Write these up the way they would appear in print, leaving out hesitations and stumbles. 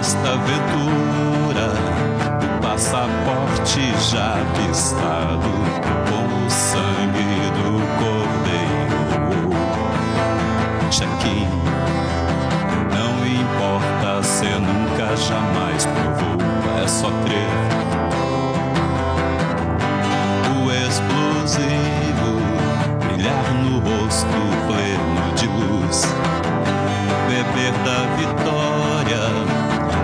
nesta aventura, o passaporte já avistado, com o sangue do cordeiro. Check-in, não importa se nunca jamais provou, é só crer. O explosivo brilhar no rosto pleno de luz, beber da vitória,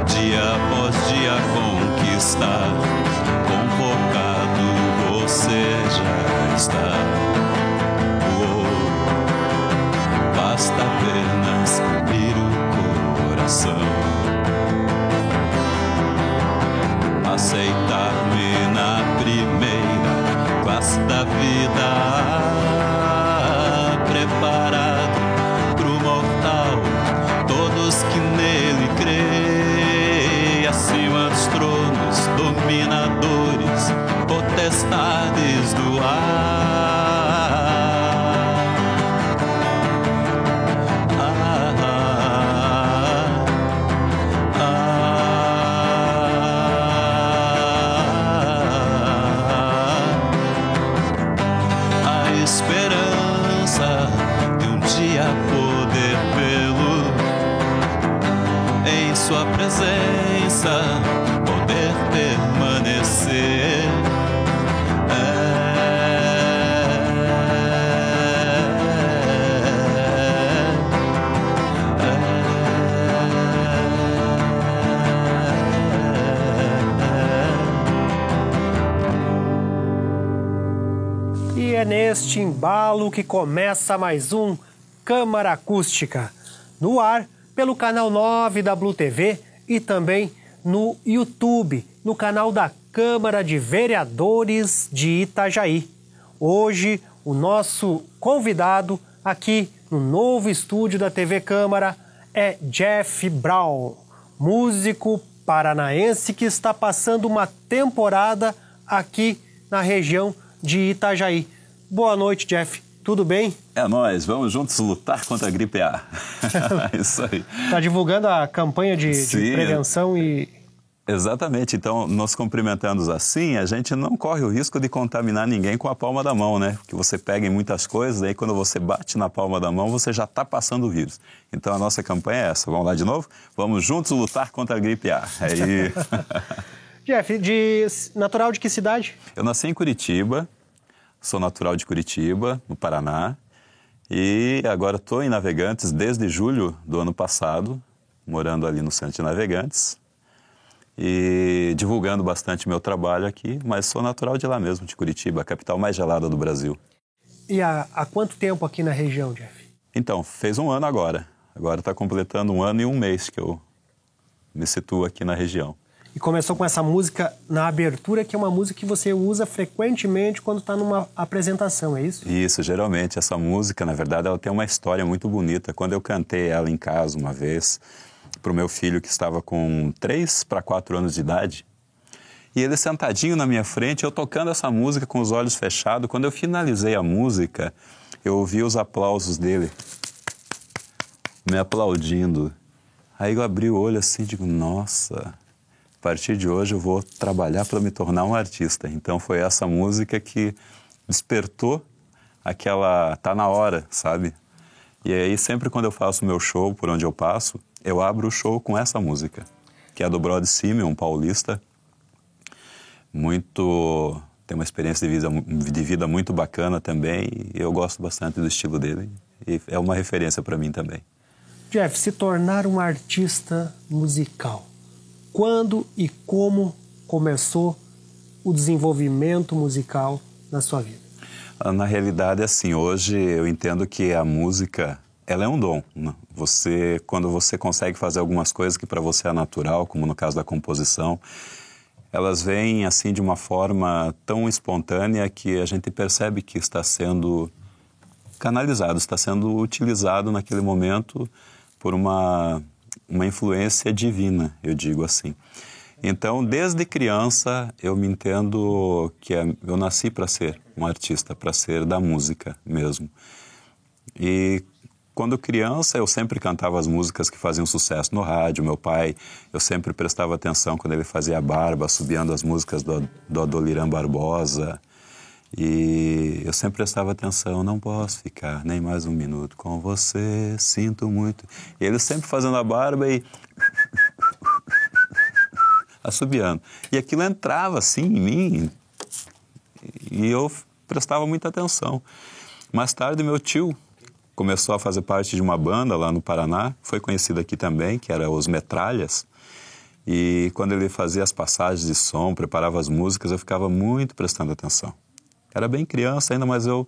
dia após dia conquistar. Convocado você já está. Basta apenas abrir o coração, aceitar-me na primeira classe da vida, preparado pro mortal, todos que nele creem, acima dos tronos, dominadores, potestades do ar. A esperança de um dia poder vê-lo em sua presença, poder permanecer. E é neste embalo que começa mais um Câmara Acústica, no ar pelo canal 9 da Blue TV e também no YouTube, no canal da Câmara de Vereadores de Itajaí. Hoje, o nosso convidado aqui no novo estúdio da TV Câmara é Jeff Brown, músico paranaense que está passando uma temporada aqui na região de Itajaí. Boa noite, Jeff. Tudo bem? É nóis, vamos juntos lutar contra a gripe A. Isso aí. Está divulgando a campanha de prevenção e... Exatamente, então nós cumprimentando assim, a gente não corre o risco de contaminar ninguém com a palma da mão, né? Porque você pega em muitas coisas, daí quando você bate na palma da mão, você já está passando o vírus. Então a nossa campanha é essa, vamos lá de novo? Vamos juntos lutar contra a gripe A. Aí... Jeff, natural de que cidade? Eu nasci em Curitiba, sou natural de Curitiba, no Paraná, e agora estou em Navegantes desde julho do ano passado, morando ali no centro de Navegantes, e divulgando bastante meu trabalho aqui, mas sou natural de lá mesmo, de Curitiba, a capital mais gelada do Brasil. E há quanto tempo aqui na região, Jeff? Então, fez um ano agora. Agora está completando um ano e um mês que eu me situo aqui na região. E começou com essa música na abertura, que é uma música que você usa frequentemente quando está numa apresentação, é isso? Isso, geralmente. Essa música, na verdade, ela tem uma história muito bonita. Quando eu cantei ela em casa uma vez, para o meu filho que estava com 3 para 4 anos de idade, e ele sentadinho na minha frente, eu tocando essa música com os olhos fechados, quando eu finalizei a música, eu ouvi os aplausos dele, me aplaudindo. Aí eu abri o olho assim e digo, nossa... A partir de hoje eu vou trabalhar para me tornar um artista. Então foi essa música que despertou aquela... tá na hora, sabe? E aí sempre quando eu faço meu show, por onde eu passo, eu abro o show com essa música, que é do Brody Simeon, um paulista, tem uma experiência de vida muito bacana também, e eu gosto bastante do estilo dele, e é uma referência para mim também. Jeff, se tornar um artista musical, quando e como começou o desenvolvimento musical na sua vida? Na realidade, assim, hoje eu entendo que a música, ela é um dom, né? Quando você consegue fazer algumas coisas que para você é natural, como no caso da composição, elas vêm assim de uma forma tão espontânea que a gente percebe que está sendo canalizado, está sendo utilizado naquele momento por uma influência divina, eu digo assim. Então, desde criança, eu me entendo que eu nasci para ser um artista, para ser da música mesmo. E quando criança, eu sempre cantava as músicas que faziam sucesso no rádio. Meu pai, eu sempre prestava atenção quando ele fazia a barba, assobiando as músicas do Adoniran Barbosa. E eu sempre prestava atenção, não posso ficar nem mais um minuto com você, sinto muito. E ele sempre fazendo a barba e assobiando. E aquilo entrava assim em mim e eu prestava muita atenção. Mais tarde, meu tio começou a fazer parte de uma banda lá no Paraná, foi conhecida aqui também, que era os Metralhas. E quando ele fazia as passagens de som, preparava as músicas, eu ficava muito prestando atenção. Era bem criança ainda, mas eu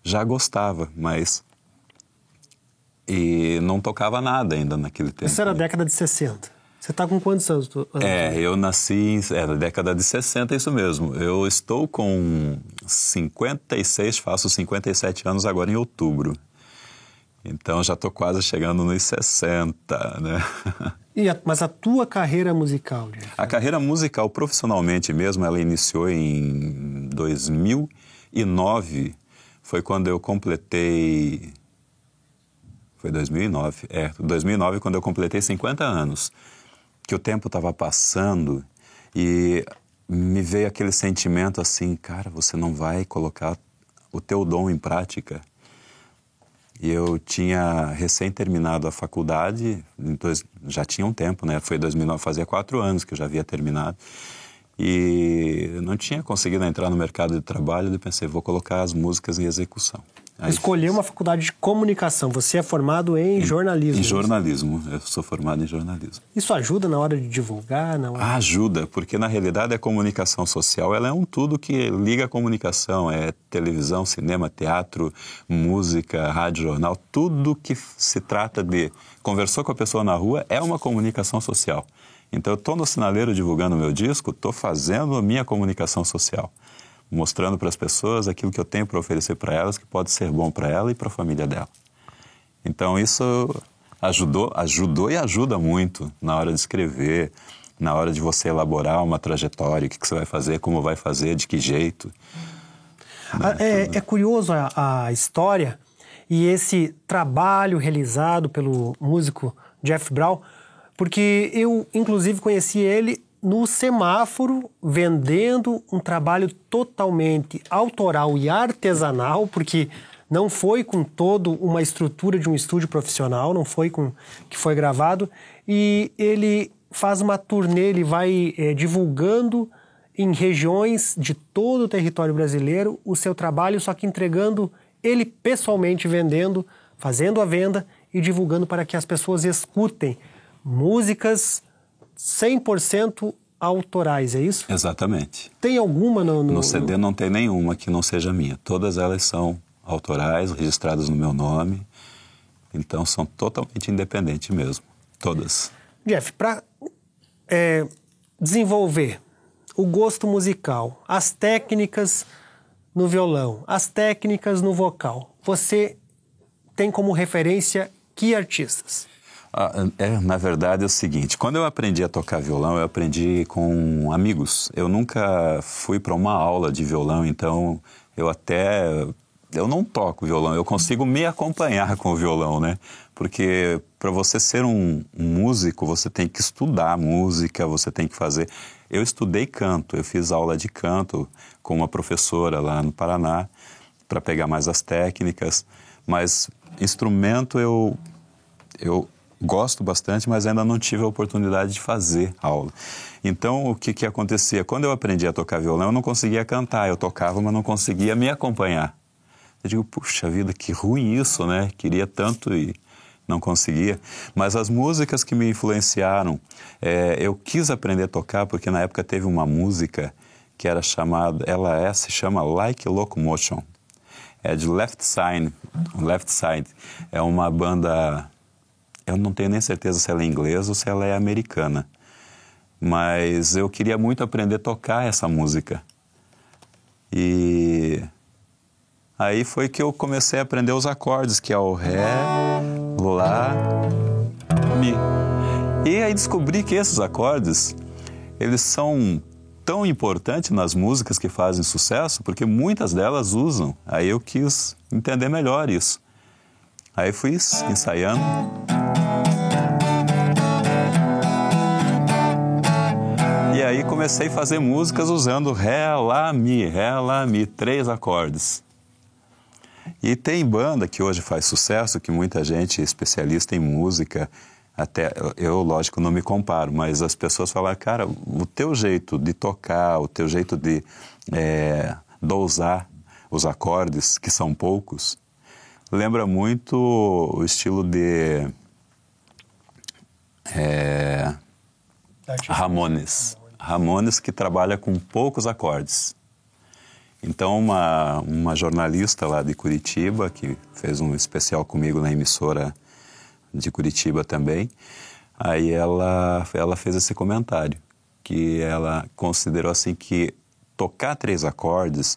já gostava, e não tocava nada ainda naquele tempo. Isso era a década de 60. Você está com quantos anos? Eu nasci na década de 60, isso mesmo. Eu estou com 56, faço 57 anos agora em outubro. Então já estou quase chegando nos 60, né? Mas a tua carreira musical, Jeff? A carreira musical, profissionalmente mesmo, ela iniciou em 2009. Foi quando eu completei... Foi 2009. 2009 quando eu completei 50 anos. Que o tempo estava passando e me veio aquele sentimento assim, cara, você não vai colocar o teu dom em prática. E eu tinha recém terminado a faculdade, já tinha um tempo, né? Foi 2009, fazia 4 anos que eu já havia terminado. E eu não tinha conseguido entrar no mercado de trabalho, eu pensei, vou colocar as músicas em execução. Escolheu uma faculdade de comunicação, você é formado em jornalismo. Em jornalismo, eu sou formado em jornalismo. Isso ajuda na hora de divulgar? Ajuda, porque na realidade a comunicação social ela é um tudo que liga a comunicação, é televisão, cinema, teatro, música, rádio, jornal, tudo que se trata de conversou com a pessoa na rua é uma comunicação social. Então eu estou no sinaleiro divulgando o meu disco, estou fazendo a minha comunicação social. Mostrando para as pessoas aquilo que eu tenho para oferecer para elas, que pode ser bom para ela e para a família dela. Então isso ajudou e ajuda muito na hora de escrever, na hora de você elaborar uma trajetória, o que você vai fazer, como vai fazer, de que jeito. É curioso a história e esse trabalho realizado pelo músico Jeff Brown, porque eu, inclusive, conheci ele no semáforo, vendendo um trabalho totalmente autoral e artesanal, porque não foi com toda uma estrutura de um estúdio profissional, não foi com que foi gravado, e ele faz uma turnê, ele vai divulgando em regiões de todo o território brasileiro o seu trabalho, só que entregando ele pessoalmente, vendendo, fazendo a venda e divulgando para que as pessoas escutem músicas 100% autorais, é isso? Exatamente. Tem alguma no CD não tem nenhuma que não seja minha. Todas elas são autorais, registradas no meu nome. Então são totalmente independentes mesmo. Todas. Jeff, para desenvolver o gosto musical, as técnicas no violão, as técnicas no vocal, você tem como referência que artistas? Na verdade é o seguinte, quando eu aprendi a tocar violão, eu aprendi com amigos. Eu nunca fui para uma aula de violão, então eu não toco violão, eu consigo me acompanhar com o violão, né? Porque para você ser um músico, você tem que estudar música, você tem que fazer... Eu estudei canto, eu fiz aula de canto com uma professora lá no Paraná, para pegar mais as técnicas, mas instrumento eu gosto bastante, mas ainda não tive a oportunidade de fazer aula. Então, o que acontecia? Quando eu aprendi a tocar violão, eu não conseguia cantar. Eu tocava, mas não conseguia me acompanhar. Eu digo, puxa vida, que ruim isso, né? Queria tanto e não conseguia. Mas as músicas que me influenciaram, eu quis aprender a tocar, porque na época teve uma música que era chamada, se chama Like Locomotion. É de Left Side. É uma banda... Eu não tenho nem certeza se ela é inglesa ou se ela é americana. Mas eu queria muito aprender a tocar essa música. E aí foi que eu comecei a aprender os acordes, que é o Ré, Lá, Mi. E aí descobri que esses acordes, eles são tão importantes nas músicas que fazem sucesso, porque muitas delas usam. Aí eu quis entender melhor isso. Aí fui ensaiando. E aí comecei a fazer músicas usando Ré, Lá, Mi, 3 acordes. E tem banda que hoje faz sucesso, que muita gente especialista em música, até eu, lógico, não me comparo, mas as pessoas falam, cara, o teu jeito de tocar, o teu jeito de dosar os acordes, que são poucos, lembra muito o estilo de Ramones. Ramones, que trabalha com poucos acordes. Então, uma jornalista lá de Curitiba, que fez um especial comigo na emissora de Curitiba também, aí ela fez esse comentário, que ela considerou assim que tocar 3 acordes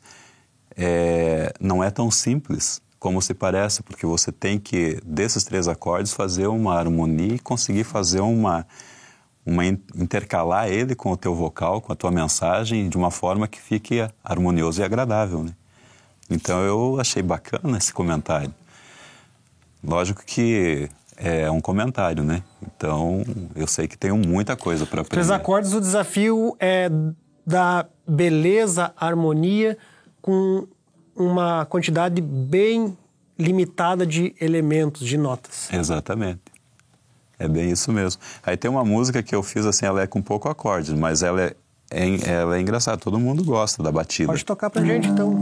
não é tão simples como se parece, porque você tem que, desses 3 acordes, fazer uma harmonia e conseguir fazer intercalar ele com o teu vocal, com a tua mensagem, de uma forma que fique harmonioso e agradável, né? Então eu achei bacana esse comentário. Lógico que é um comentário, né? Então eu sei que tenho muita coisa para aprender. 3 acordes, o desafio é da beleza, harmonia, com uma quantidade bem limitada de elementos, de notas. Exatamente. É bem isso mesmo. Aí tem uma música que eu fiz assim, ela é com pouco acorde, mas ela é engraçada, todo mundo gosta da batida. Pode tocar pra gente, então.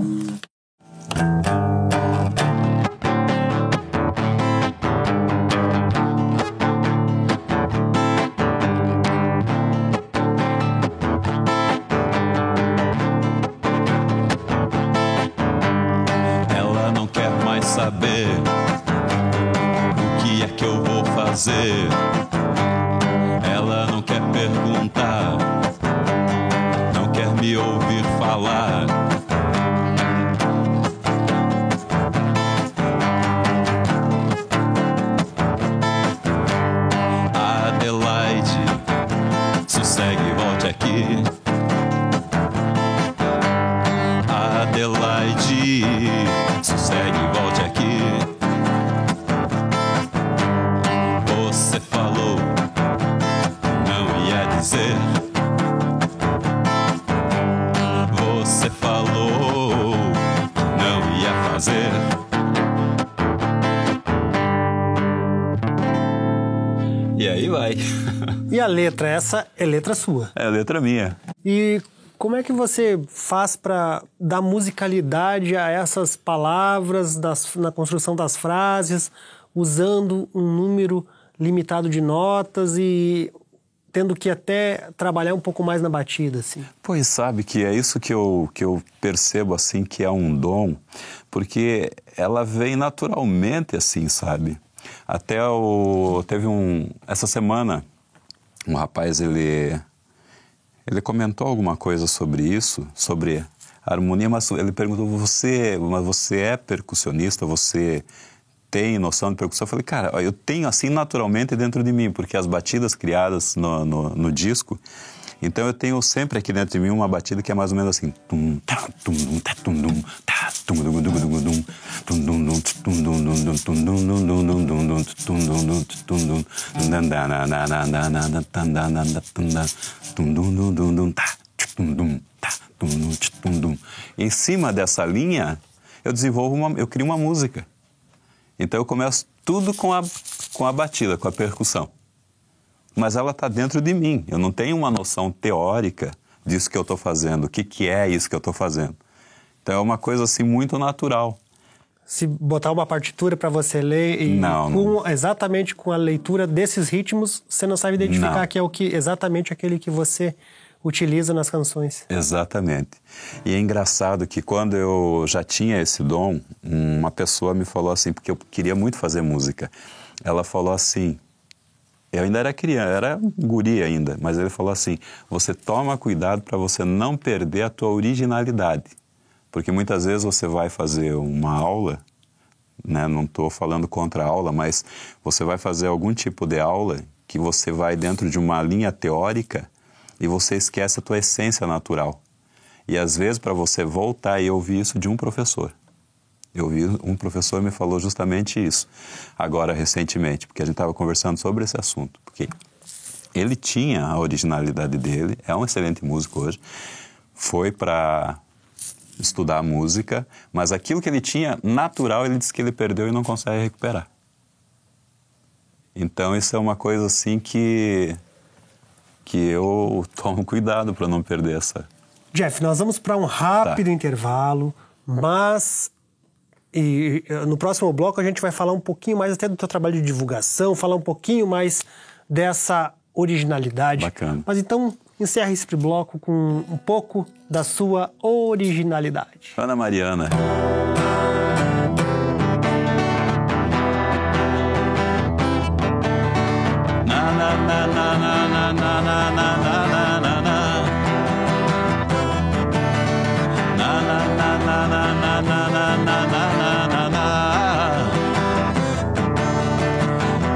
Ela não quer mais saber o que é que eu vou fazer. Ela não quer perguntar, não quer me ouvir falar. Adelaide, sossegue e volte aqui. Adelaide, sossegue e volte aqui. Você falou, não ia dizer. Você falou, não ia fazer. E aí vai. E a letra? Essa é letra sua. É letra minha. E como é que você faz para dar musicalidade a essas palavras na construção das frases, usando um número limitado de notas e tendo que até trabalhar um pouco mais na batida, assim? Pois sabe que é isso que eu percebo, assim, que é um dom, porque ela vem naturalmente, assim, sabe? Até teve essa semana, um rapaz, ele comentou alguma coisa sobre isso, sobre harmonia, mas ele perguntou, mas você é percussionista, você tem noção de percussão? Eu falei, cara, eu tenho assim naturalmente dentro de mim, porque as batidas criadas no disco, então eu tenho sempre aqui dentro de mim uma batida que é mais ou menos assim. Em cima dessa linha, eu crio uma música. Então eu começo tudo com a batida, com a percussão. Mas ela está dentro de mim. Eu não tenho uma noção teórica disso que eu estou fazendo, o que é isso que eu estou fazendo. Então é uma coisa assim muito natural. Se botar uma partitura para você ler e exatamente com a leitura desses ritmos, você não sabe identificar que é exatamente aquele que você utiliza nas canções. Exatamente. E é engraçado que quando eu já tinha esse dom, uma pessoa me falou assim, porque eu queria muito fazer música. Ela falou assim, eu ainda era criança, era guri ainda, mas ele falou assim, você toma cuidado para você não perder a tua originalidade. Porque muitas vezes você vai fazer uma aula, né? Não estou falando contra a aula, mas você vai fazer algum tipo de aula que você vai dentro de uma linha teórica e você esquece a tua essência natural. E às vezes para você voltar e ouvir isso de um professor. Eu vi um professor me falou justamente isso, agora recentemente, porque a gente estava conversando sobre esse assunto, porque ele tinha a originalidade dele, é um excelente músico hoje, foi para estudar música, mas aquilo que ele tinha natural, ele disse que ele perdeu e não consegue recuperar. Então isso é uma coisa assim que eu tomo cuidado para não perder essa... Jeff, nós vamos para um rápido intervalo, mas no próximo bloco a gente vai falar um pouquinho mais até do teu trabalho de divulgação, falar um pouquinho mais dessa originalidade. Bacana. Mas então, encerra esse bloco com um pouco da sua originalidade. Ana Mariana. Na na na na na na na na na na na na. Na na na na na na na na na na na.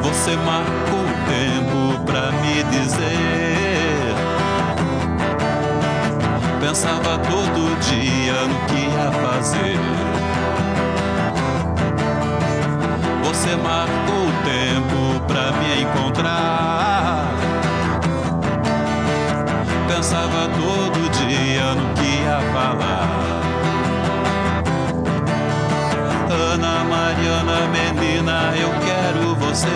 Você marcou o tempo pra me dizer. Pensava todo dia no que ia fazer. Você marcou o tempo pra me encontrar. Pensava todo dia no que ia falar. Ana Mariana, menina, eu quero você.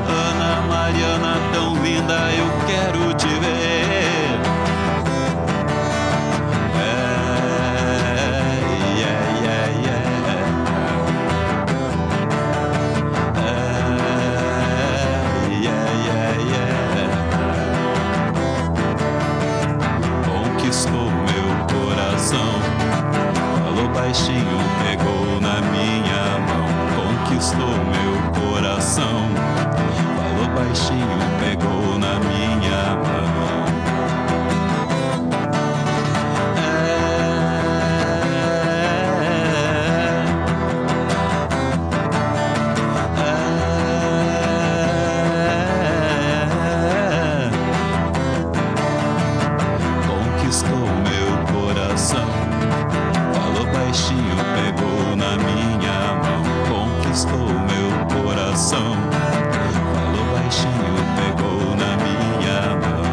Ana Mariana, tão linda, eu quero te ver. Conquistou meu coração, falou baixinho, pegou na minha mão. Conquistou meu coração, falou baixinho, pegou na minha mão. Conquistou meu coração, falou baixinho, pegou na minha mão. Conquistou meu coração, falou baixinho, pegou na minha mão.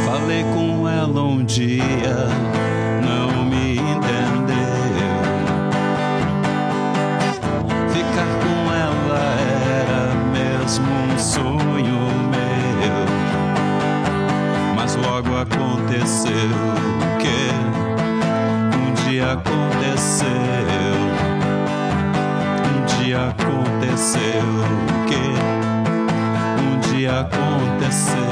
Falei com ela um dia, não me entendeu. Ficar com ela era mesmo um sonho meu. Mas logo aconteceu o que um dia aconteceu. Um dia aconteceu o que um dia aconteceu.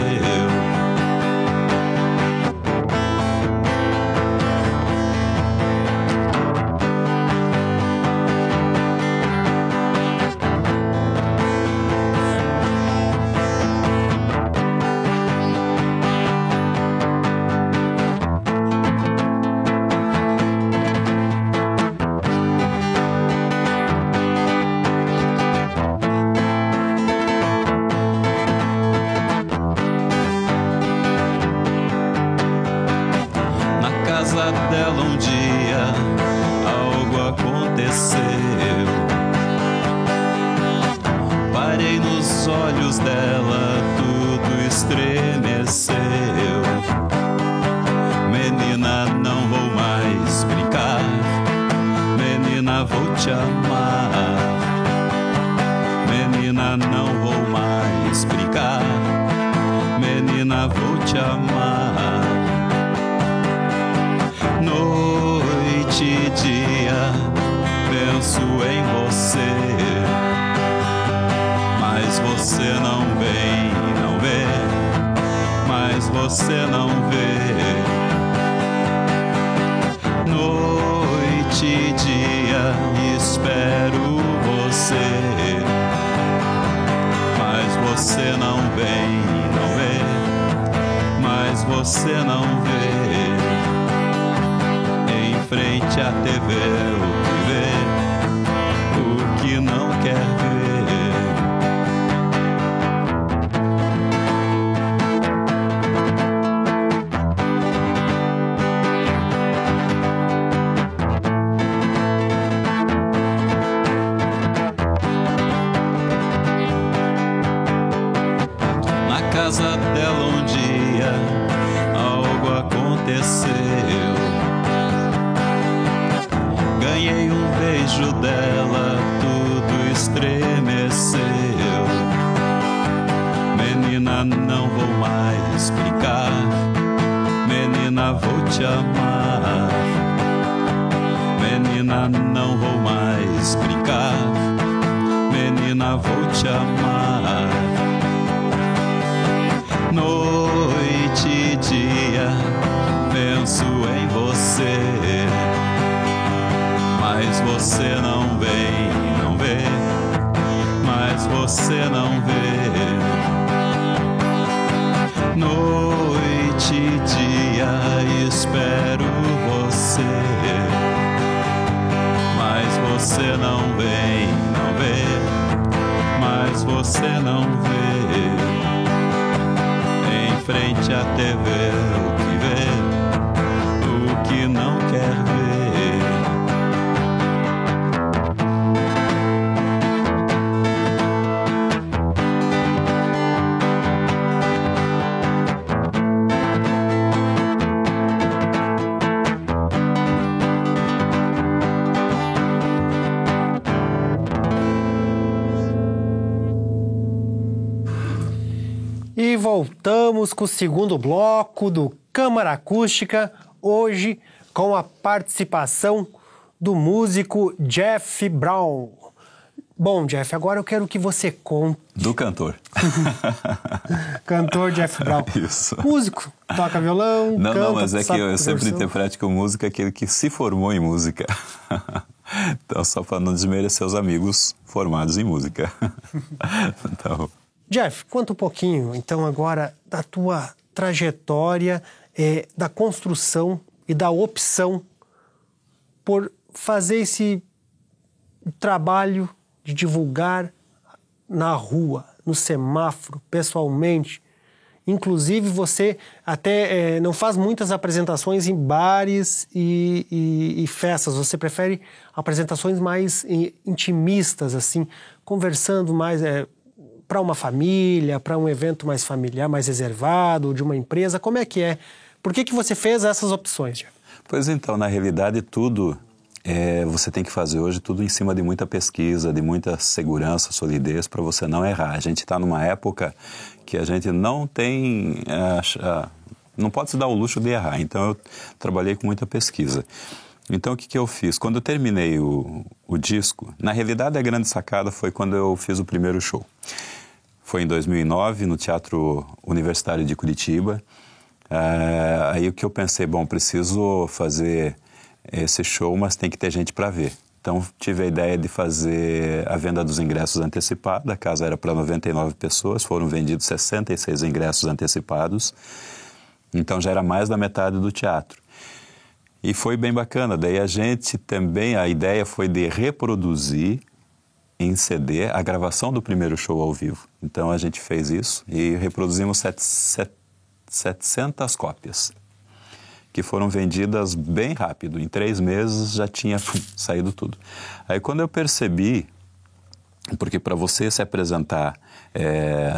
Casa dela um dia algo aconteceu. Parei nos olhos dela, tudo estremeceu. Menina, não vou mais brincar. Menina, vou te amar. Menina, não vou mais brincar. menina, vou te amar. Noite e dia penso em você, mas você não vem, não vê, mas você não vê. Noite e dia espero você, mas você não vem, não vê, mas você não vê. Em frente à TV o que vê, o que não quer ver. Na casa dela um dia algo aconteceu. Ganhei um beijo dela, tudo estremeceu. Menina, não vou mais brincar, menina, vou te amar. Menina, não vou mais brincar, menina, vou te amar. Noite e dia penso em você, mas você não vem, não vê, mas você não vê. Noite e dia espero você, mas você não vem, não vê, mas você não vê. Em frente à TV o que vê, o que não quer ver. E voltamos com o segundo bloco do Câmara Acústica, hoje com a participação do músico Jeff Brown. Bom, Jeff, agora eu quero que você conte... Do cantor. Cantor Jeff Brown. Isso. Músico, toca violão, Não, canta... não, mas é que eu sempre percussão. interpreto que o músico é aquele que se formou em música. Então, só para não desmerecer os amigos formados em música. Então... Jeff, conta um pouquinho, então, agora da tua trajetória, da construção e da opção por fazer esse trabalho de divulgar na rua, no semáforo, pessoalmente. Inclusive, você até não faz muitas apresentações em bares e festas. Você prefere apresentações mais intimistas, assim, conversando mais... para uma família, para um evento mais familiar, mais reservado, de uma empresa, como é que é? Por que você fez essas opções, Jeff? Pois então, na realidade, tudo você tem que fazer hoje tudo em cima de muita pesquisa, de muita segurança, solidez, para você não errar. A gente está numa época que a gente não tem... não pode se dar o luxo de errar, então eu trabalhei com muita pesquisa. Então, o que eu fiz? Quando eu terminei o disco, na realidade, a grande sacada foi quando eu fiz o primeiro show. Foi em 2009, no Teatro Universitário de Curitiba. Aí o que eu pensei, bom, preciso fazer esse show, mas tem que ter gente para ver. Então, tive a ideia de fazer a venda dos ingressos antecipada. A casa era para 99 pessoas, foram vendidos 66 ingressos antecipados. Então, já era mais da metade do teatro. E foi bem bacana. Daí a gente também, a ideia foi de reproduzir em CD a gravação do primeiro show ao vivo. Então a gente fez isso e reproduzimos 700 cópias, que foram vendidas bem rápido. Em 3 meses já tinha saído tudo. Aí quando eu percebi, porque para você se apresentar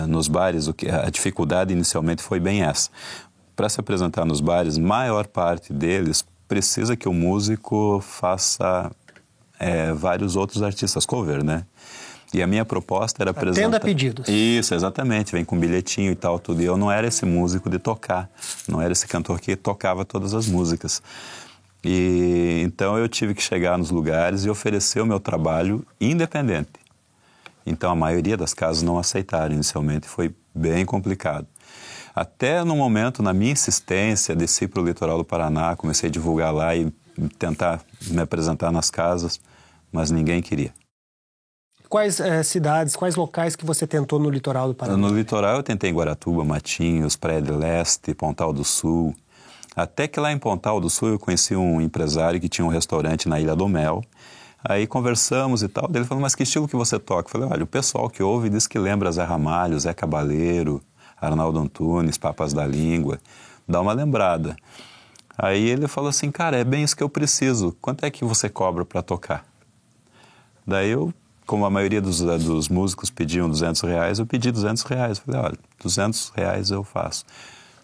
nos bares, a dificuldade inicialmente foi bem essa. Para se apresentar nos bares, maior parte deles precisa que o músico faça vários outros artistas cover, né? E a minha proposta era apresentar... Atenda pedidos. Isso, exatamente. Vem com bilhetinho e tal, tudo. E eu não era esse músico de tocar. Não era esse cantor que tocava todas as músicas. E então eu tive que chegar nos lugares e oferecer o meu trabalho independente. Então a maioria das casas não aceitaram inicialmente. Foi bem complicado. Até no momento, na minha insistência, desci para o litoral do Paraná, comecei a divulgar lá e tentar me apresentar nas casas, mas ninguém queria. Quais cidades, quais locais que você tentou no litoral do Paraná? No litoral eu tentei em Guaratuba, Matinhos, Praia de Leste, Pontal do Sul. Até que lá em Pontal do Sul eu conheci um empresário que tinha um restaurante na Ilha do Mel. Aí conversamos e tal. Ele falou, mas que estilo que você toca? Eu falei, olha, o pessoal que ouve diz que lembra Zé Ramalho, Zé Cabaleiro, Arnaldo Antunes, Papas da Língua. Dá uma lembrada. Aí ele falou assim, cara, é bem isso que eu preciso. Quanto é que você cobra para tocar? Daí eu, como a maioria dos músicos pediam R$200, eu pedi R$200. Falei, olha, R$200 eu faço.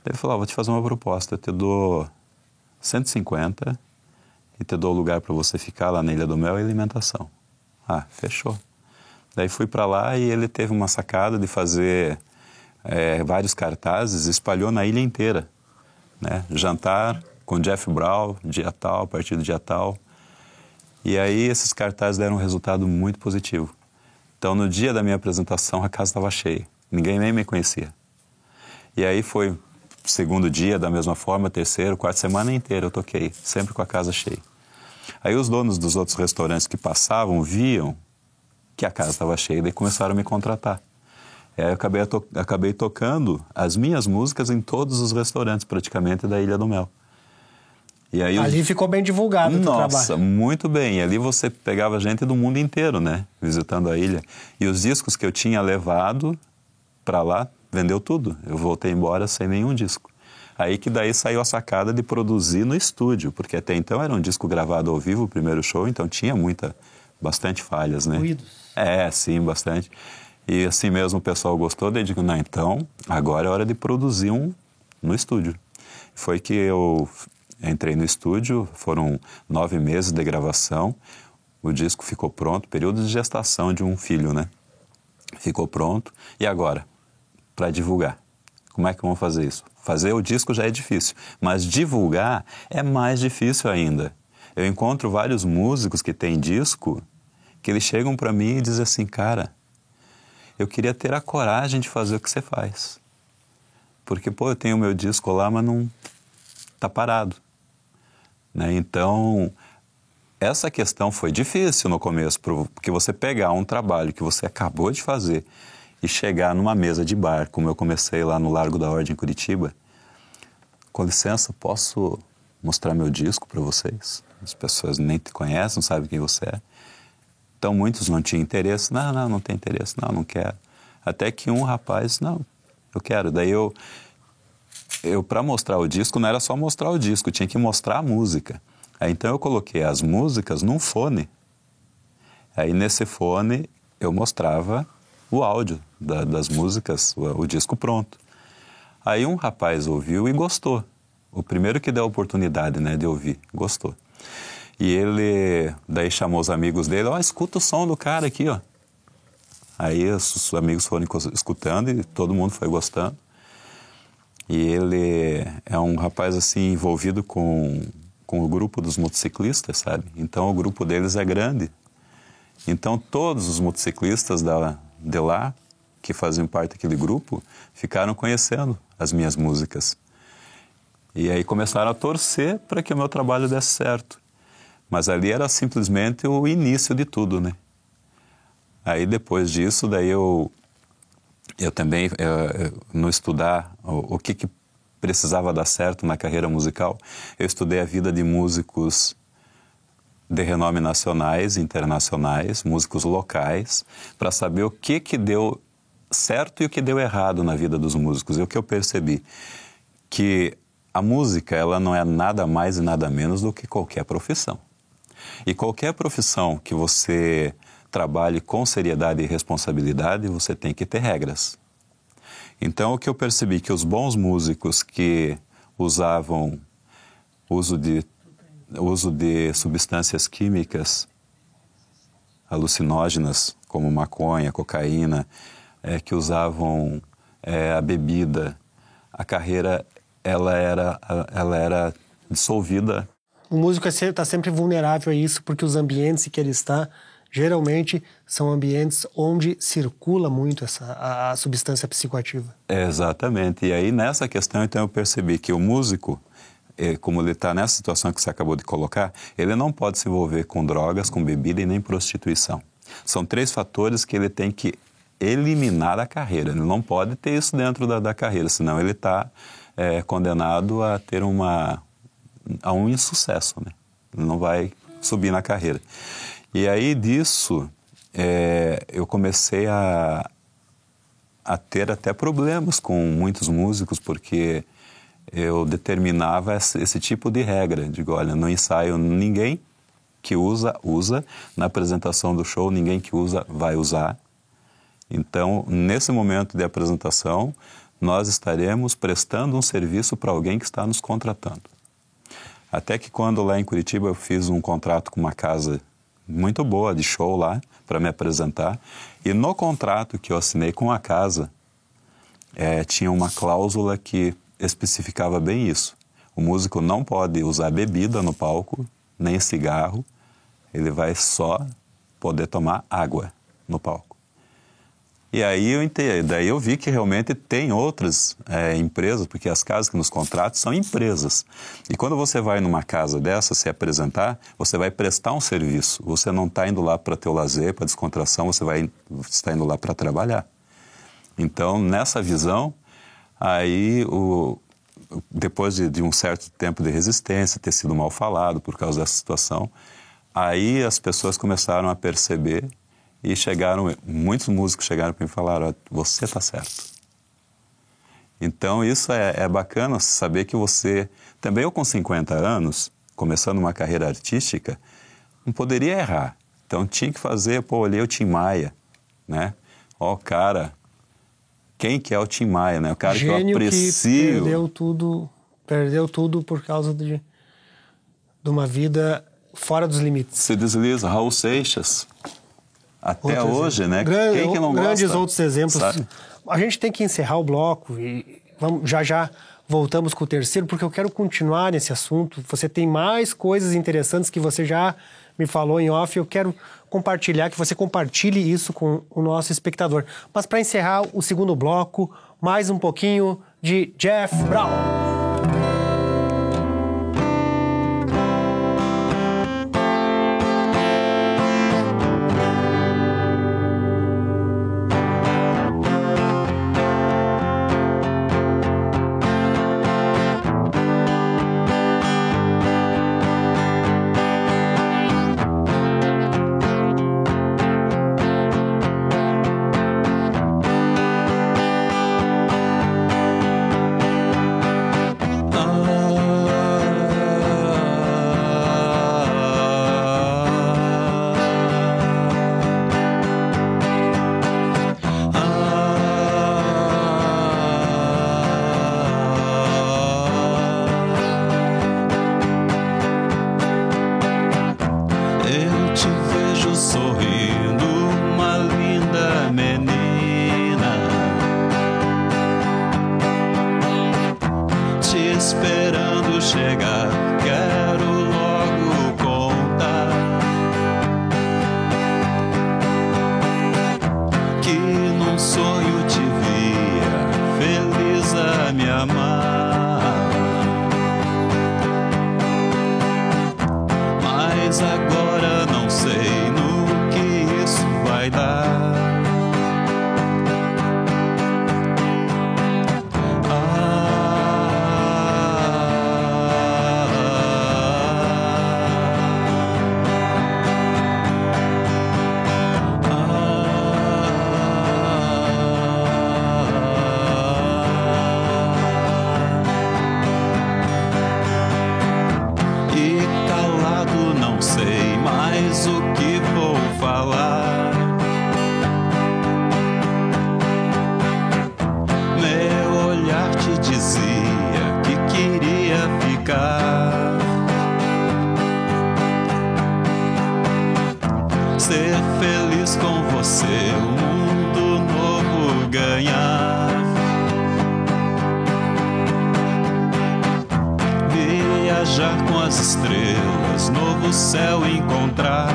Daí ele falou, vou te fazer uma proposta, eu te dou 150 e te dou lugar para você ficar lá na Ilha do Mel e alimentação. Ah, fechou. Daí fui para lá e ele teve uma sacada de fazer vários cartazes, espalhou na ilha inteira. Né? Jantar com Jeff Brown, dia tal, a partir do dia tal. E aí esses cartazes deram um resultado muito positivo. Então no dia da minha apresentação a casa estava cheia, ninguém nem me conhecia. E aí foi segundo dia da mesma forma, terceiro, quarta, semana inteira eu toquei, sempre com a casa cheia. Aí os donos dos outros restaurantes que passavam viam que a casa estava cheia e daí começaram a me contratar. E aí eu acabei tocando as minhas músicas em todos os restaurantes praticamente da Ilha do Mel. E aí ali ficou bem divulgado o teu trabalho. Nossa, muito bem. E ali você pegava gente do mundo inteiro, né? Visitando a ilha. E os discos que eu tinha levado para lá, vendeu tudo. Eu voltei embora sem nenhum disco. Aí que daí saiu a sacada de produzir no estúdio, porque até então era um disco gravado ao vivo, o primeiro show, então tinha bastante falhas, né? Ruídos. Sim, bastante. E assim mesmo o pessoal gostou, daí eu digo, não, então agora é hora de produzir no estúdio. Foi que eu entrei no estúdio, foram 9 meses de gravação, o disco ficou pronto, período de gestação de um filho, né? Ficou pronto, e agora? Para divulgar. Como é que vamos fazer isso? Fazer o disco já é difícil, mas divulgar é mais difícil ainda. Eu encontro vários músicos que têm disco, que eles chegam para mim e dizem assim, cara, eu queria ter a coragem de fazer o que você faz. Porque, eu tenho o meu disco lá, mas não está parado. Né? Então, essa questão foi difícil no começo, porque você pegar um trabalho que você acabou de fazer e chegar numa mesa de bar, como eu comecei lá no Largo da Ordem, em Curitiba, com licença, posso mostrar meu disco para vocês? As pessoas nem te conhecem, não sabem quem você é. Então, muitos não tinham interesse. Não tem interesse, não quero. Até que um rapaz, não, eu quero. Daí eu para mostrar o disco, não era só mostrar o disco, tinha que mostrar a música. Aí, então eu coloquei as músicas num fone. Aí nesse fone eu mostrava o áudio das músicas, o disco pronto. Aí um rapaz ouviu e gostou. O primeiro que deu a oportunidade, né, de ouvir, gostou. E ele daí chamou os amigos dele, escuta o som do cara aqui, ó. Aí os amigos foram escutando e todo mundo foi gostando. E ele é um rapaz assim envolvido com o grupo dos motociclistas, sabe? Então o grupo deles é grande. Então todos os motociclistas de lá, que faziam parte daquele grupo, ficaram conhecendo as minhas músicas. E aí começaram a torcer para que o meu trabalho desse certo. Mas ali era simplesmente o início de tudo, né? Aí depois disso, daí eu também, no estudar o que precisava dar certo na carreira musical, eu estudei a vida de músicos de renome nacionais, internacionais, músicos locais, para saber o que deu certo e o que deu errado na vida dos músicos. E o que eu percebi, que a música, ela não é nada mais e nada menos do que qualquer profissão. E qualquer profissão que você trabalhe com seriedade e responsabilidade, você tem que ter regras. Então, o que eu percebi que os bons músicos que usavam uso de substâncias químicas alucinógenas, como maconha, cocaína, que usavam a bebida, a carreira ela era dissolvida. O músico está sempre vulnerável a isso, porque os ambientes em que ele está, geralmente, são ambientes onde circula muito a substância psicoativa. Exatamente. E aí, nessa questão, então, eu percebi que o músico, como ele está nessa situação que você acabou de colocar, ele não pode se envolver com drogas, com bebida e nem prostituição. São 3 fatores que ele tem que eliminar da carreira. Ele não pode ter isso dentro da carreira, senão ele está condenado a ter um insucesso, né? Ele não vai subir na carreira. E aí disso, eu comecei a ter até problemas com muitos músicos, porque eu determinava esse tipo de regra. Digo, olha, no ensaio ninguém que usa, na apresentação do show ninguém que usa, vai usar. Então, nesse momento de apresentação, nós estaremos prestando um serviço para alguém que está nos contratando. Até que quando lá em Curitiba eu fiz um contrato com uma casa muito boa de show lá, para me apresentar, e no contrato que eu assinei com a casa, tinha uma cláusula que especificava bem isso. O músico não pode usar bebida no palco, nem cigarro, ele vai só poder tomar água no palco. E aí daí eu vi que realmente tem outras empresas, porque as casas que nos contratam são empresas. E quando você vai numa casa dessa se apresentar, você vai prestar um serviço. Você não está indo lá para ter o lazer, para descontração, você está indo lá para trabalhar. Então, nessa visão, aí depois de um certo tempo de resistência, ter sido mal falado por causa dessa situação, aí as pessoas começaram a perceber. E muitos músicos chegaram para mim e falaram, você está certo. Então isso é bacana saber que você, também eu com 50 anos, começando uma carreira artística, não poderia errar. Então tinha que fazer, olhei o Tim Maia, né? Cara, quem que é o Tim Maia, né? O cara Gênio que eu aprecio. Que perdeu tudo por causa de uma vida fora dos limites. Se desliza, Raul Seixas. Até hoje, né? Quem que não gosta? Grandes outros exemplos. Sabe? A gente tem que encerrar o bloco e já voltamos com o terceiro, porque eu quero continuar nesse assunto. Você tem mais coisas interessantes que você já me falou em off. Eu quero compartilhar, que você compartilhe isso com o nosso espectador. Mas para encerrar o segundo bloco, mais um pouquinho de Jeff Brown. você um mundo novo ganhar. Viajar com as estrelas, novo céu encontrar.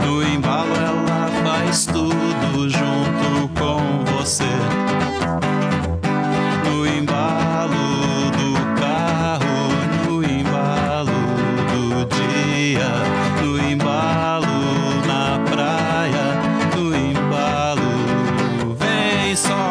No embalo ela faz tudo junto com você. No embalo do carro, no embalo do dia, no embalo na praia, no embalo vem sol.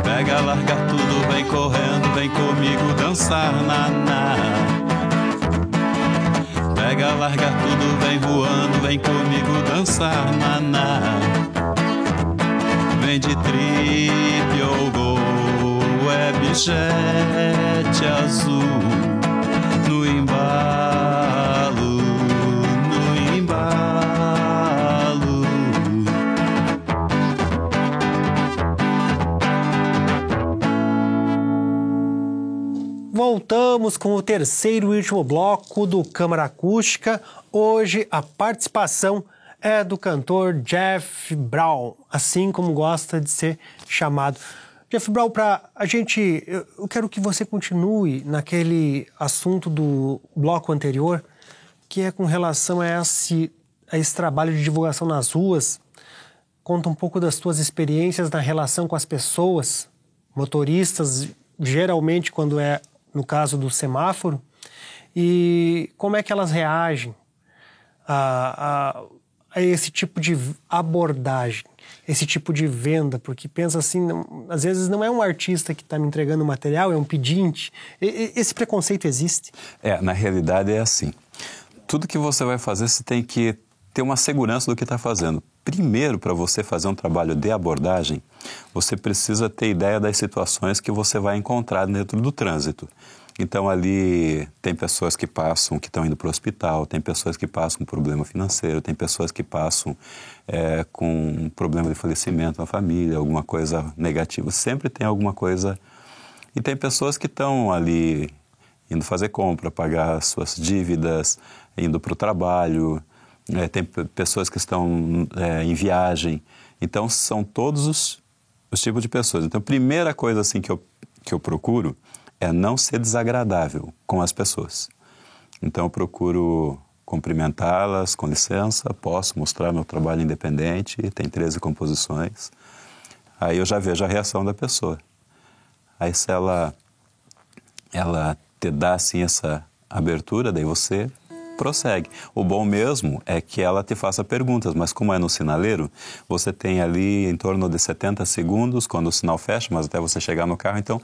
Pega, larga tudo, vem correndo, vem comigo dançar, naná. Pega, larga tudo, vem voando, vem comigo dançar, naná. Vem de trip ou gol, é bichete azul. No embalo, no embalo. Voltamos com o terceiro e último bloco do Câmara Acústica. Hoje a participação é do cantor Jeff Brown, assim como gosta de ser chamado. Jeff Brown, eu quero que você continue naquele assunto do bloco anterior, que é com relação a esse trabalho de divulgação nas ruas. Conta um pouco das tuas experiências na relação com as pessoas, motoristas, geralmente quando é no caso do semáforo, e como é que elas reagem a esse tipo de abordagem, esse tipo de venda, porque pensa assim, às vezes não é um artista que está me entregando material, é um pedinte. Esse preconceito existe? Na realidade é assim. Tudo que você vai fazer, você tem que ter uma segurança do que está fazendo. Primeiro, para você fazer um trabalho de abordagem, você precisa ter ideia das situações que você vai encontrar dentro do trânsito. Então, ali tem pessoas que passam, que estão indo para o hospital, tem pessoas que passam com problema financeiro, tem pessoas que passam com um problema de falecimento na família, alguma coisa negativa. Sempre tem alguma coisa. E tem pessoas que estão ali indo fazer compra, pagar suas dívidas, indo para o trabalho. Tem pessoas que estão em viagem. Então, são todos os tipos de pessoas. Então, a primeira coisa assim, que eu procuro é não ser desagradável com as pessoas. Então, eu procuro cumprimentá-las, com licença, posso mostrar meu trabalho independente, tem 13 composições. Aí eu já vejo a reação da pessoa. Aí se ela te dá assim essa abertura, daí você prossegue. O bom mesmo é que ela te faça perguntas, mas como é no sinaleiro, você tem ali em torno de 70 segundos quando o sinal fecha, mas até você chegar no carro, então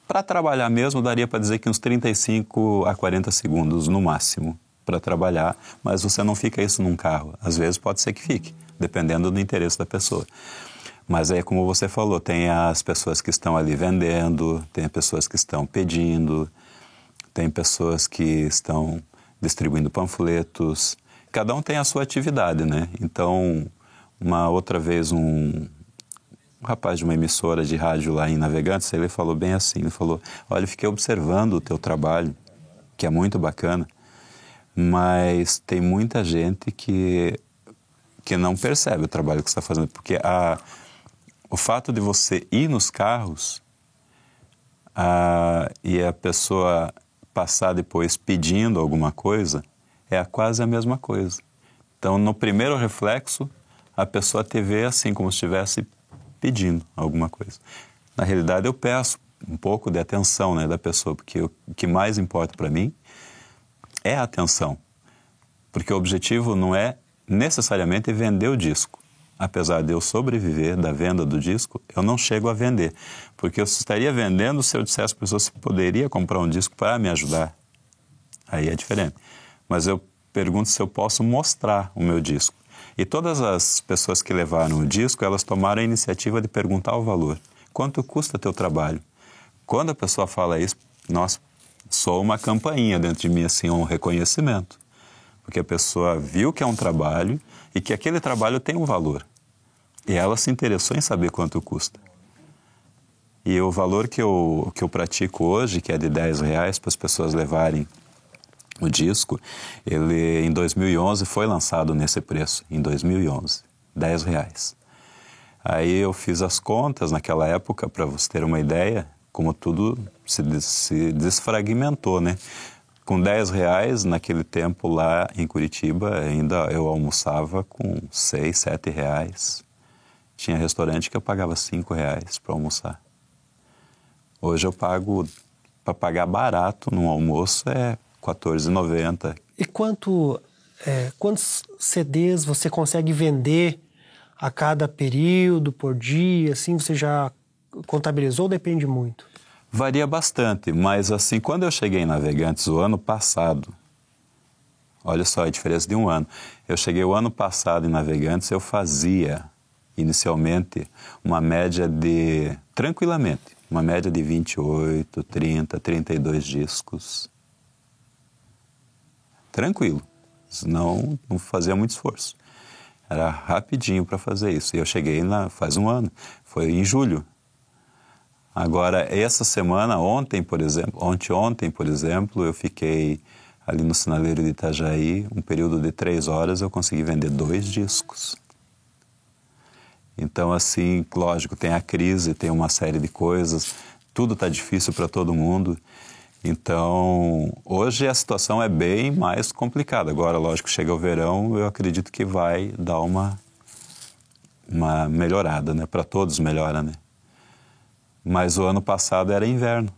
para trabalhar mesmo, daria para dizer que uns 35 a 40 segundos no máximo para trabalhar, mas você não fica isso num carro. Às vezes pode ser que fique, dependendo do interesse da pessoa. Mas aí, como você falou, tem as pessoas que estão ali vendendo, tem pessoas que estão pedindo, tem pessoas que estão distribuindo panfletos. Cada um tem a sua atividade, né? Então, uma outra vez um rapaz de uma emissora de rádio lá em Navegantes, ele falou bem assim, ele falou, olha, eu fiquei observando o teu trabalho, que é muito bacana, mas tem muita gente que não percebe o trabalho que você está fazendo, porque o fato de você ir nos carros e a pessoa passar depois pedindo alguma coisa, é quase a mesma coisa. Então, no primeiro reflexo, a pessoa te vê assim, como se estivesse pedindo alguma coisa. Na realidade, eu peço um pouco de atenção, né, da pessoa, porque o que mais importa para mim é a atenção. Porque o objetivo não é necessariamente vender o disco. Apesar de eu sobreviver da venda do disco, eu não chego a vender. Porque eu estaria vendendo se eu dissesse para a pessoa se poderia comprar um disco para me ajudar. Aí é diferente. Mas eu pergunto se eu posso mostrar o meu disco. E todas as pessoas que levaram o disco, elas tomaram a iniciativa de perguntar o valor. Quanto custa teu trabalho? Quando a pessoa fala isso, nossa, soa uma campainha dentro de mim, assim, um reconhecimento. Porque a pessoa viu que é um trabalho e que aquele trabalho tem um valor. E ela se interessou em saber quanto custa. E o valor que eu pratico hoje, que é de R$10 para as pessoas levarem o disco, ele em 2011 foi lançado nesse preço, em 2011, R$10. Aí eu fiz as contas naquela época, para você ter uma ideia, como tudo se desfragmentou, né? Com R$10, naquele tempo lá em Curitiba, ainda eu almoçava com R$6, R$7. Tinha restaurante que eu pagava R$5 para almoçar. Hoje eu pago, para pagar barato num almoço, é R$14,90. E quantos CDs você consegue vender a cada período, por dia, assim, você já contabilizou ou depende muito? Varia bastante, mas assim, quando eu cheguei em Navegantes o ano passado, olha só a diferença de um ano, eu cheguei o ano passado em Navegantes, eu fazia inicialmente uma média de, tranquilamente, uma média de 28, 30, 32 discos. Tranquilo, não fazia muito esforço. Era rapidinho para fazer isso. E eu cheguei faz um ano, foi em julho. Agora, essa semana, ontem, por exemplo, eu fiquei ali no sinaleiro de Itajaí, um período de 3 horas, eu consegui vender 2 discos. Então, assim, lógico, tem a crise, tem uma série de coisas, tudo está difícil para todo mundo. Então, hoje a situação é bem mais complicada. Agora, lógico, chega o verão, eu acredito que vai dar uma melhorada, né? Para todos melhora, né? Mas o ano passado era inverno.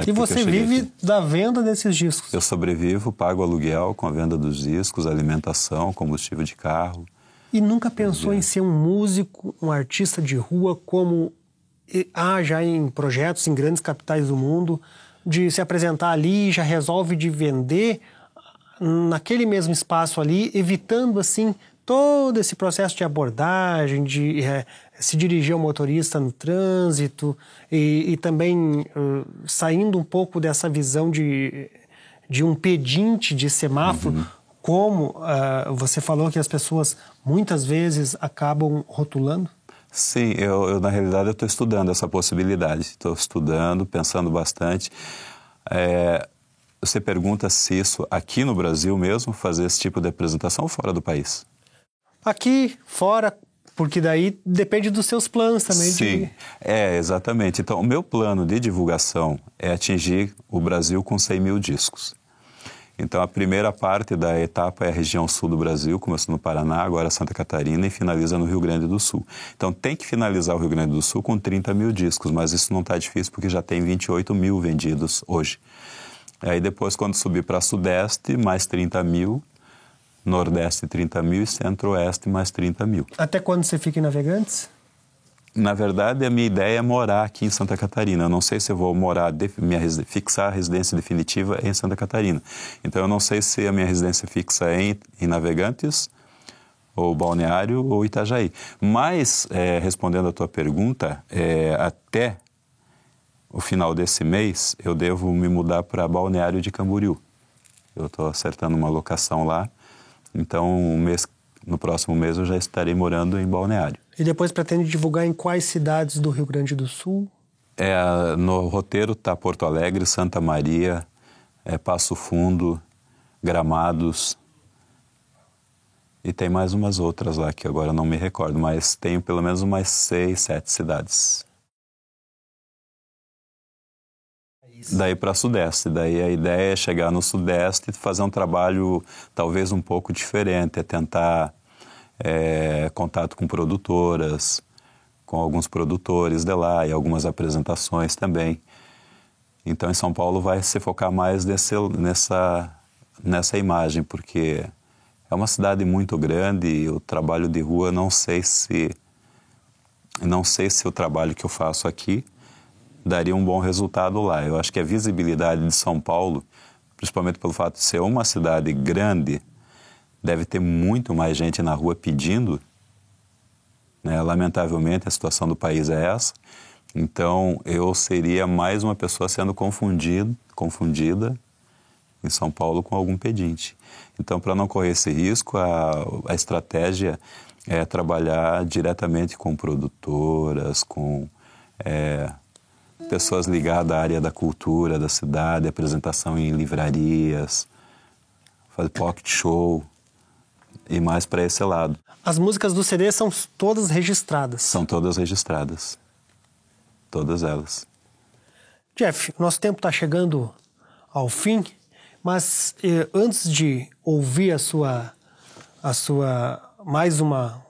E você vive da venda desses discos? Eu sobrevivo, pago aluguel com a venda dos discos, alimentação, combustível de carro. E nunca pensou em ser um músico, um artista de rua, como há já em projetos em grandes capitais do mundo, de se apresentar ali e já resolve de vender naquele mesmo espaço ali, evitando assim todo esse processo de abordagem, de se dirigir ao motorista no trânsito e também saindo um pouco dessa visão de um pedinte de semáforo, como você falou que as pessoas muitas vezes acabam rotulando? Sim, eu na realidade eu estou estudando essa possibilidade, estou estudando, pensando bastante. Você pergunta se isso aqui no Brasil mesmo, fazer esse tipo de apresentação ou fora do país? Aqui, fora, porque daí depende dos seus planos também. Sim, exatamente. Então, o meu plano de divulgação é atingir o Brasil com 100 mil discos. Então, a primeira parte da etapa é a região sul do Brasil, começando no Paraná, agora Santa Catarina e finaliza no Rio Grande do Sul. Então, tem que finalizar o Rio Grande do Sul com 30 mil discos, mas isso não está difícil porque já tem 28 mil vendidos hoje. Aí depois, quando subir para Sudeste, mais 30 mil, Nordeste 30 mil e Centro-Oeste mais 30 mil. Até quando você fica em Navegantes? Na verdade, a minha ideia é morar aqui em Santa Catarina. Eu não sei se eu vou fixar a residência definitiva em Santa Catarina. Então, eu não sei se a minha residência fixa é em Navegantes, ou Balneário, ou Itajaí. Mas, respondendo a tua pergunta, até o final desse mês, eu devo me mudar para Balneário de Camboriú. Eu estou acertando uma locação lá. Então, no próximo mês eu já estarei morando em Balneário. E depois pretende divulgar em quais cidades do Rio Grande do Sul? No roteiro está Porto Alegre, Santa Maria, Passo Fundo, Gramados. E tem mais umas outras lá que agora não me recordo, mas tenho pelo menos umas 6, 7 cidades. Daí para Sudeste. Daí a ideia é chegar no Sudeste e fazer um trabalho talvez um pouco diferente, é tentar contato com produtoras, com alguns produtores de lá e algumas apresentações também. Então, em São Paulo vai se focar mais nessa imagem, porque é uma cidade muito grande e o trabalho de rua, não sei se o trabalho que eu faço aqui daria um bom resultado lá. Eu acho que a visibilidade de São Paulo, principalmente pelo fato de ser uma cidade grande, deve ter muito mais gente na rua pedindo, né? Lamentavelmente, a situação do país é essa. Então, eu seria mais uma pessoa sendo confundida em São Paulo com algum pedinte. Então, para não correr esse risco, a estratégia é trabalhar diretamente com produtoras, com pessoas ligadas à área da cultura da cidade, apresentação em livrarias, fazer pocket show e mais para esse lado. As músicas do CD são todas registradas? São todas registradas. Todas elas. Jeff, nosso tempo está chegando ao fim, mas antes de ouvir a sua mais uma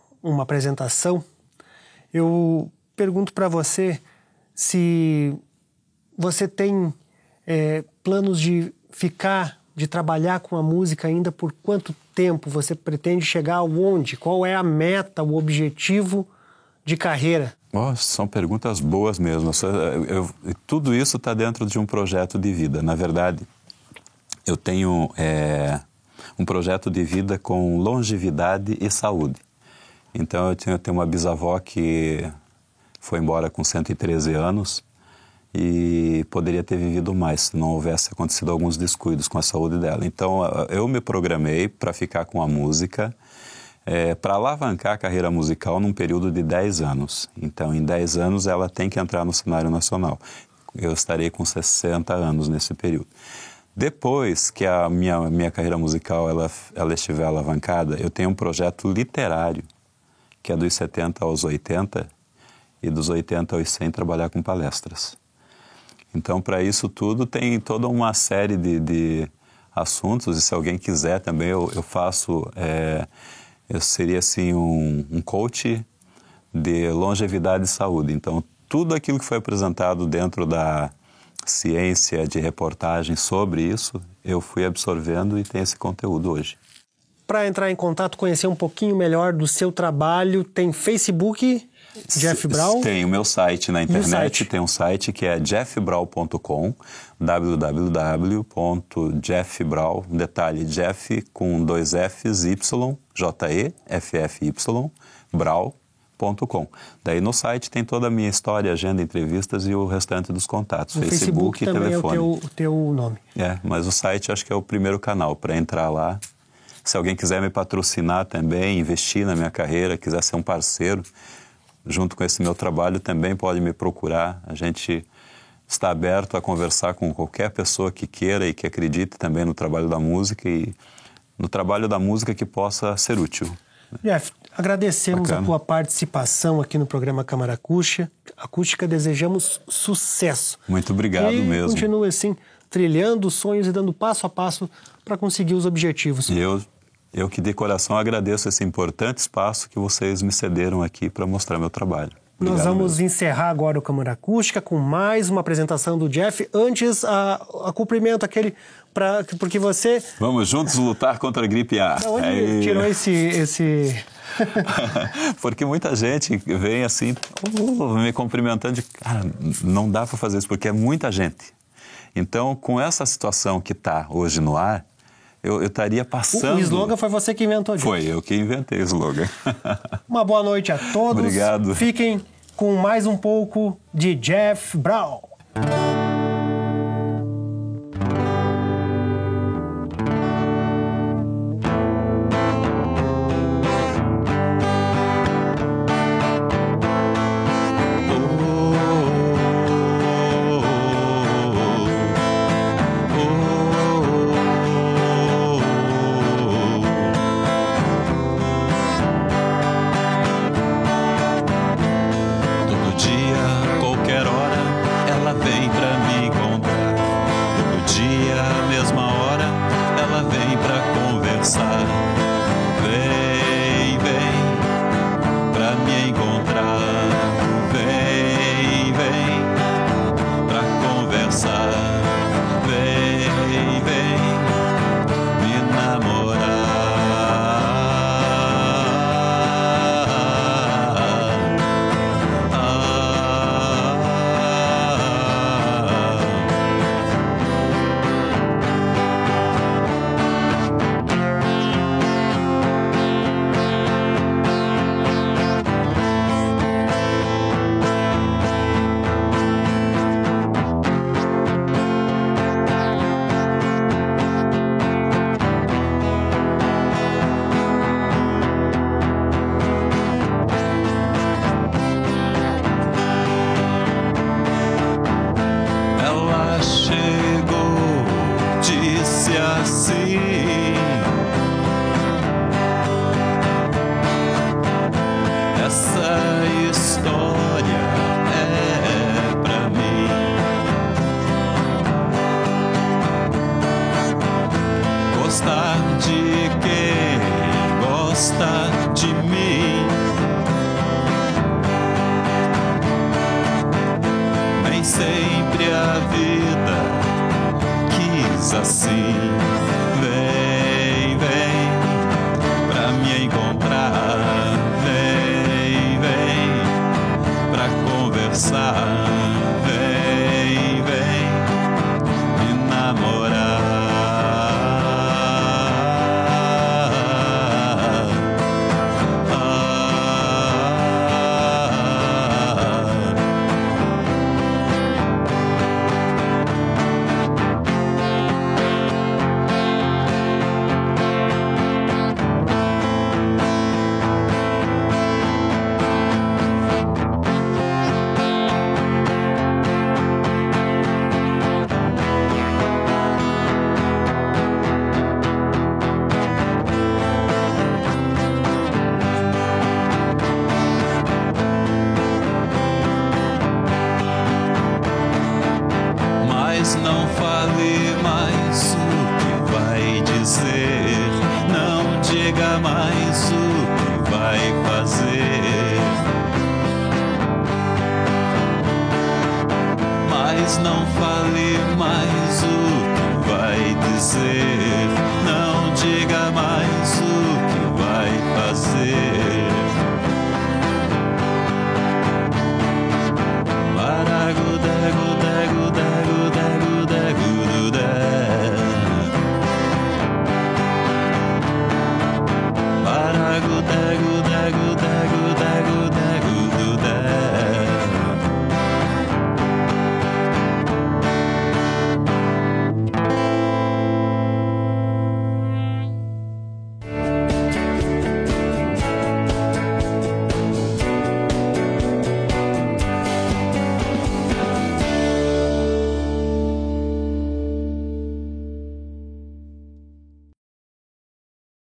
apresentação, eu pergunto para você se você tem planos de trabalhar com a música ainda por quanto tempo? Você pretende chegar aonde? Qual é a meta, o objetivo de carreira? São perguntas boas mesmo. Tudo isso está dentro de um projeto de vida. Na verdade, eu tenho um projeto de vida com longevidade e saúde. Então, eu tenho uma bisavó que foi embora com 113 anos e poderia ter vivido mais se não houvesse acontecido alguns descuidos com a saúde dela. Então, eu me programei para ficar com a música, para alavancar a carreira musical num período de 10 anos. Então, em 10 anos, ela tem que entrar no cenário nacional. Eu estarei com 60 anos nesse período. Depois que a minha carreira musical ela estiver alavancada, eu tenho um projeto literário, que é dos 70 aos 80, e dos 80 aos 100 trabalhar com palestras. Então, para isso tudo, tem toda uma série de assuntos, e se alguém quiser também, eu faço... eu seria, assim, um coach de longevidade e saúde. Então, tudo aquilo que foi apresentado dentro da ciência de reportagem sobre isso, eu fui absorvendo e tenho esse conteúdo hoje. Para entrar em contato, conhecer um pouquinho melhor do seu trabalho, tem Facebook, Jeff Brau? Tem o meu site na internet, site? Tem um site que é jeffbrau.com, www.jeffbrau, detalhe, Jeff com 2 Fs, Y, J-E-F-F-Y, brau.com. Daí no site tem toda a minha história, agenda, entrevistas e o restante dos contatos, no Facebook e também telefone. É o teu nome. Mas o site acho que é o primeiro canal para entrar lá. Se alguém quiser me patrocinar também, investir na minha carreira, quiser ser um parceiro, junto com esse meu trabalho, também pode me procurar. A gente está aberto a conversar com qualquer pessoa que queira e que acredite também no trabalho da música e no trabalho da música que possa ser útil. Jeff, agradecemos Bacana. a tua participação aqui no programa Câmara Acústica. Desejamos sucesso. Muito obrigado mesmo. Continue assim, trilhando os sonhos e dando passo a passo para conseguir os objetivos. E eu que de coração agradeço esse importante espaço que vocês me cederam aqui para mostrar meu trabalho. Obrigado. Nós vamos encerrar agora o Câmara Acústica com mais uma apresentação do Jeff. Antes, a cumprimento aquele porque você... Vamos juntos lutar contra a gripe A. Da onde tirou esse... Porque muita gente vem assim, me cumprimentando de... Cara, não dá para fazer isso, porque é muita gente. Então, com essa situação que está hoje no ar, eu estaria passando... O slogan foi você que inventou, Jeff. Foi eu que inventei o slogan. Uma boa noite a todos. Obrigado. Fiquem com mais um pouco de Jeff Brau. Sempre a vida quis assim. Vem, vem pra me encontrar. Vem, vem pra conversar. Vem, vem me namorar. Não fale mais o que vai dizer, não diga mais o que vai fazer. Mas não fale fazer.